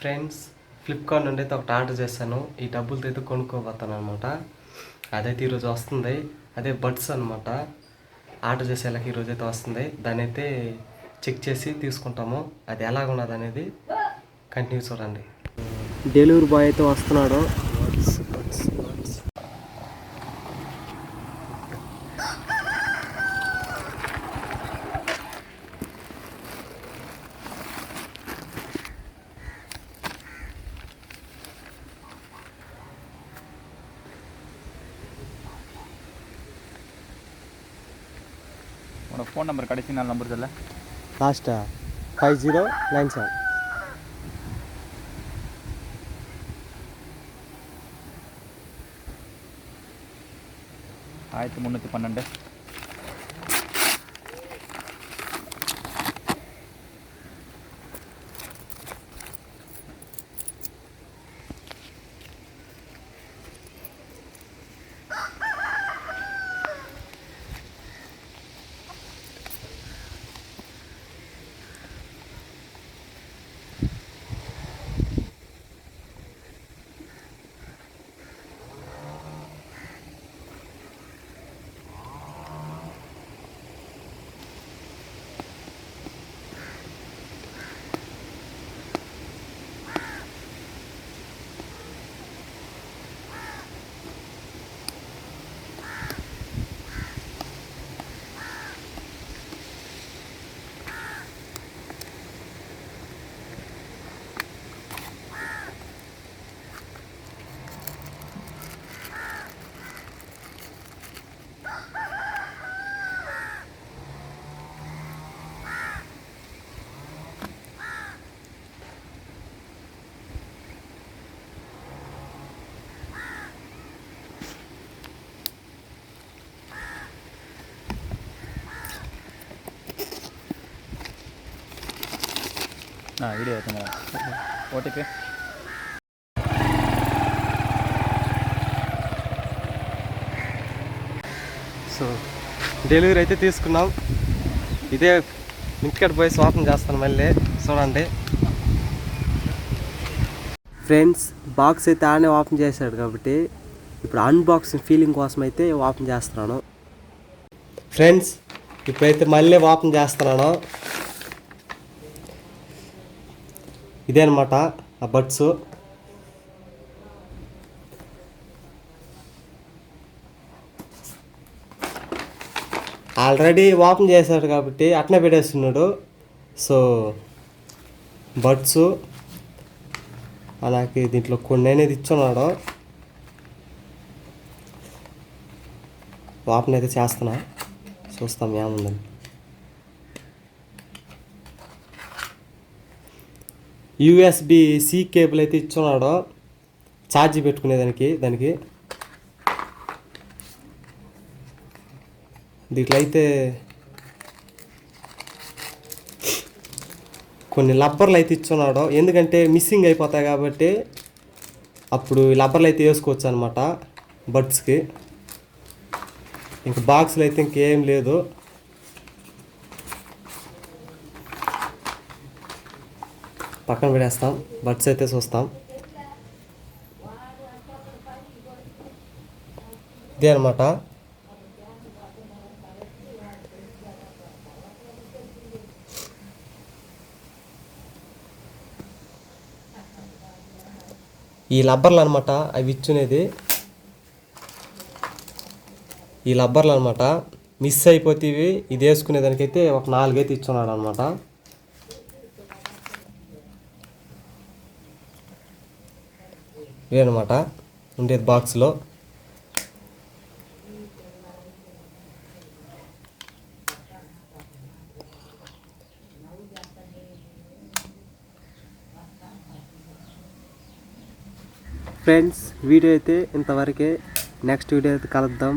Friends, Flipkart నుండి అయితే ఒకటి ఆర్డర్ చేశాను. ఈ డబ్బులతో అయితే కొనుక్కోబోతాను అనమాట. అదైతే ఈరోజు వస్తుంది. అదే బడ్స్ అనమాట. ఆర్డర్ చేసేలాకి ఈరోజు అయితే వస్తుంది. దాన్ని అయితే చెక్ చేసి తీసుకుంటాము. అది ఎలాగున్నది అనేది కంటిన్యూ చూడండి. డెలివరీ బాయ్ అయితే వస్తున్నాడు. உனக்கு ஃபோன் நம்பர் கடைசி 4 நம்பர் சொல்ல. லாஸ்ட்டா 5097. ஆயிரத்தி 312. వీడియో అవుతుంది ఓటీపీ. సో డెలివరీ అయితే తీసుకున్నాం. ఇదే ఇంటికాడ పోయి ఓపెన్ చేస్తాను మళ్ళీ చూడండి. ఫ్రెండ్స్, బాక్స్ అయితే ఆనే ఓపెన్ చేశాడు కాబట్టి ఇప్పుడు అన్బాక్సింగ్ ఫీలింగ్ కోసం అయితే ఓపెన్ చేస్తున్నాను. ఫ్రెండ్స్, ఇప్పుడైతే మళ్ళీ ఓపెన్ చేస్తున్నాను. ఇదే అనమాట ఆ బడ్స్. ఆల్రెడీ ఓపెన్ చేశాడు కాబట్టి అట్నే పెట్టేస్తున్నాడు. సో బడ్స్ అలాగే దీంట్లో కొన్ని అనేది ఇచ్చున్నాడు. ఓపెన్ అయితే చేస్తున్నా, చూస్తాం ఏముందని. USB-C కేబుల్ అయితే ఇచ్చున్నాడు ఛార్జీ పెట్టుకునేదానికి. దీంట్లో అయితే కొన్ని లబ్బర్లు అయితే ఇచ్చున్నాడు, ఎందుకంటే మిస్సింగ్ అయిపోతాయి కాబట్టి అప్పుడు ఈ లబ్బర్లు అయితే వేసుకోవచ్చు అనమాట బడ్స్కి. ఇంక బాక్స్లో అయితే ఇంకేం లేదు. పక్కన పెడేస్తాం. బడ్స్ అయితే చూస్తాం. ఇదే అనమాట. ఈ లబ్బర్లు అనమాట అవి ఇచ్చునేది. ఈ లబ్బర్లు అనమాట మిస్ అయిపోతేవి ఇది వేసుకునేదానికైతే ఒక 4 అయితే ఇచ్చున్నాడు అనమాట. ఇవన్నమాట ఉండేది బాక్స్లో. ఫ్రెండ్స్, వీడియో అయితే ఇంతవరకే. నెక్స్ట్ వీడియో అయితే కలుద్దాం.